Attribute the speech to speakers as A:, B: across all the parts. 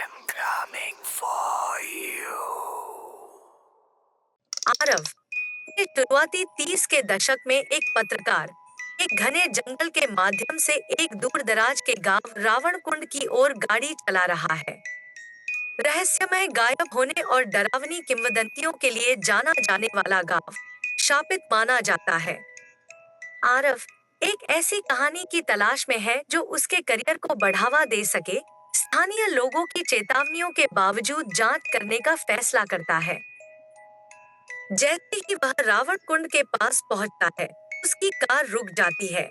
A: am coming for you.
B: Aarav के शुरुआती 30 के दशक में एक पत्रकार एक घने जंगल के माध्यम से एक दूर दराज के गांव रावणकुंड की ओर गाड़ी चला रहा है। रहस्यमय गायब होने और डरावनी किंवदंतियों के लिए जाना जाने वाला गांव शापित माना जाता है। आरव एक ऐसी कहानी की तलाश में है जो उसके करियर को बढ़ावा दे सके, स्थानीय लोगों की चेतावनियों के बावजूद जांच करने का फैसला करता है। जैसे ही वह रावण कुंड के पास पहुंचता है, उसकी कार रुक जाती है।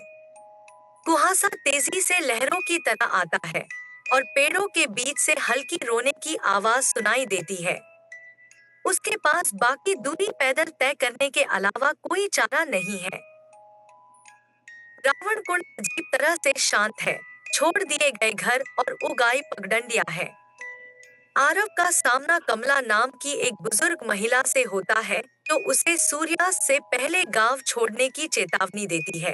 B: कुहासा तेजी से लहरों की तरह आता है और पेड़ों के बीच से हल्की रोने की आवाज सुनाई देती है। उसके पास बाकी दूरी पैदल तय करने के अलावा कोई चारा नहीं है। रावण कुंड अजीब तरह से शांत है, छोड़ दिए गए घर और उगाई पगडंडियां है। आरव का सामना कमला नाम की एक बुजुर्ग महिला से होता है, जो उसे सूर्यास्त से पहले गांव छोड़ने की चेतावनी देती है।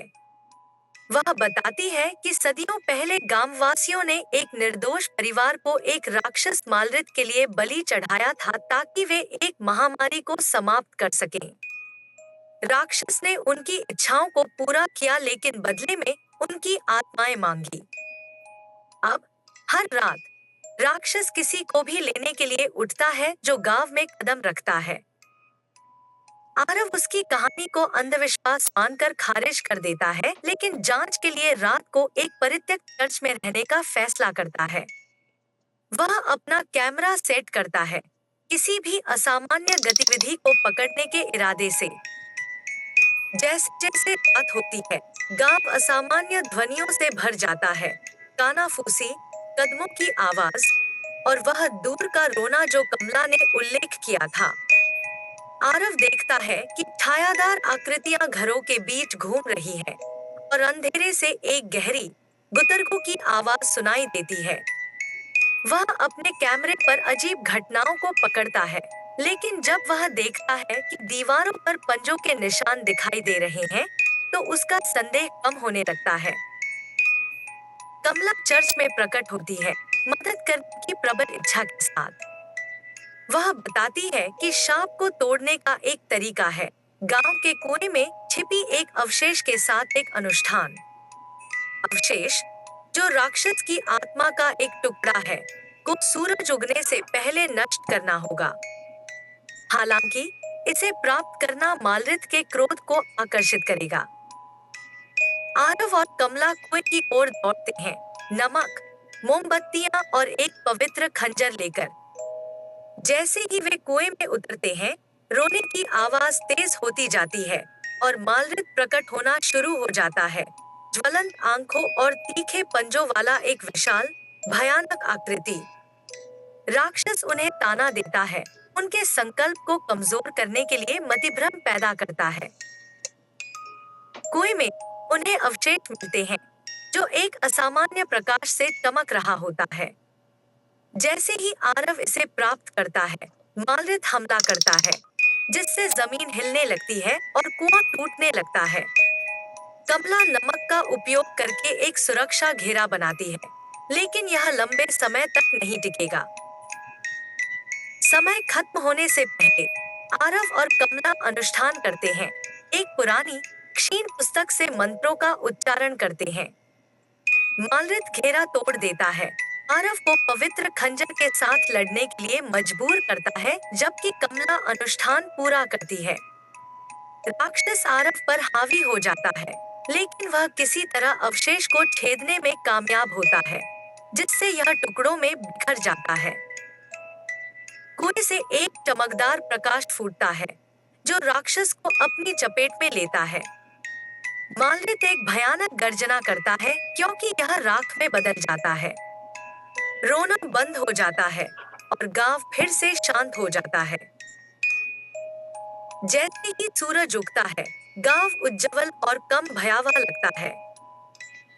B: वह बताती है कि सदियों पहले गांववासियों ने एक निर्दोष परिवार को एक राक्षस मालरित के लिए बलि चढ़ाया था ताकि वे एक महामारी को समाप्त कर सकें। राक्षस ने उनकी इच्छाओं को पूरा किया, लेकिन बदले में उनकी आत्माएं मांगी। अब हर रात राक्षस किसी को भी लेने के लिए उठता है जो गांव में कदम रखता है। आरव उसकी कहानी को अंधविश्वास मानकर खारिज कर देता है, लेकिन जांच के लिए रात को एक परित्यक्त चर्च में रहने का फैसला करता है। वह अपना कैमरा सेट करता है, किसी भी असामान्य गतिविधि को पकड़ने के इरादे से। जैसे जैसे रात होती है, गांव असामान्य ध्वनियों से भर जाता है। कानाफूसी, कदमों की आवाज और वह दूर का रोना जो कमला ने उल्लेख किया था। आरव देखता है कि छायादार आकृतियां घरों के बीच घूम रही हैं और अंधेरे से एक गहरी गुतरगू की आवाज सुनाई देती है। वह अपने कैमरे पर अजीब घटनाओं को पकड़ता है, लेकिन जब वह देखता है कि दीवारों पर पंजों के निशान दिखाई दे रहे हैं, तो उसका संदेह कम होने लगता है। कमला चर्च में प्रकट होती है, मदद करने की प्रबल इच्छा के साथ। वह बताती है कि सांप को तोड़ने का एक तरीका है, गांव के कुएं में छिपी एक अवशेष के साथ एक अनुष्ठान। अवशेष, जो राक्षस की आत्मा का एक टुकड़ा है, को सूरज उगने से पहले नष्ट करना होगा। हालांकि इसे प्राप्त करना मालरित के क्रोध को आकर्षित करेगा। आरव और कमला कुएं की ओर दौड़ते हैं, नमक, मोमबत्तियां और एक पवित्र खंजर लेकर। जैसे ही वे कुएं में उतरते हैं, रोने की आवाज तेज होती जाती है और मालरित प्रकट होना शुरू हो जाता है। ज्वलंत आंखों और तीखे पंजों वाला एक विशाल, भयानक आकृति। राक्षस उन्हें ताना देता है, उनके संकल्प को कमजोर करने के लिए मतिभ्रम पैदा करता है। कुएं में उन्हें अवशेष मिलते हैं, जो एक असामान्य प्रकाश से चमक रहा होता है। जैसे ही आरव इसे प्राप्त करता है, मालरित हमला करता है, जिससे जमीन हिलने लगती है और कुआं टूटने लगता है। कमला नमक का उपयोग करके एक सुरक्षा घेरा बनाती है, लेकिन यह लंबे समय तक नहीं टिकेगा। समय खत्म होने से पहले आरव और कमला अनुष्ठान करते हैं, एक पुरानी क्षीण पुस्तक से मंत्रों का उच्चारण करते हैं। मालरित घेरा तोड़ देता है, आरव को पवित्र खंजर के साथ लड़ने के लिए मजबूर करता है, जबकि कमला अनुष्ठान पूरा करती है। राक्षस आरव पर हावी हो जाता है, लेकिन वह किसी तरह अवशेष को छेदने में कामयाब होता है, जिससे यह टुकड़ों में बिखर जाता है। कुएं से एक चमकदार प्रकाश फूटता है, जो राक्षस को अपनी चपेट में लेता है। मालरित एक भयानक गर्जना करता है, क्योंकि यह राख में बदल जाता है। रोना बंद हो जाता है और गांव फिर से शांत हो जाता है। जैसे ही सूरज उगता है, गांव उज्जवल और कम भयावह लगता है।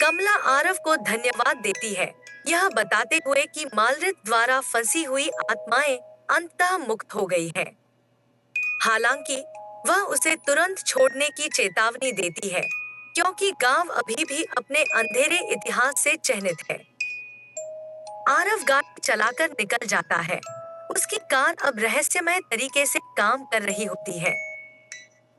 B: कमला आरव को धन्यवाद देती है, यह बताते हुए कि मालरित द्वारा फंसी हुई आत्माएं अंततः मुक्त हो गई हैं। हालांकि वह उसे तुरंत छोड़ने की चेतावनी देती है, क्योंकि गांव अभी भी अपने अंधेरे इतिहास से चिन्हित है। आरव गाड़ी चलाकर निकल जाता है। उसकी कार अब रहस्यमय तरीके से काम कर रही होती है।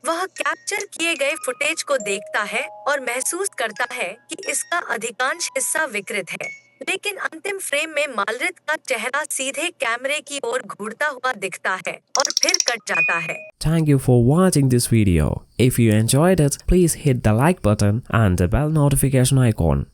B: वह कैप्चर किए गए फुटेज को देखता है और महसूस करता है कि इसका अधिकांश हिस्सा विकृत है, लेकिन अंतिम फ्रेम में मालरित का चेहरा सीधे कैमरे की ओर घूरता हुआ दिखता है और फिर कट जाता है।
C: Thank you for watching this video. If you enjoyed it, please hit the like button and the bell notification icon.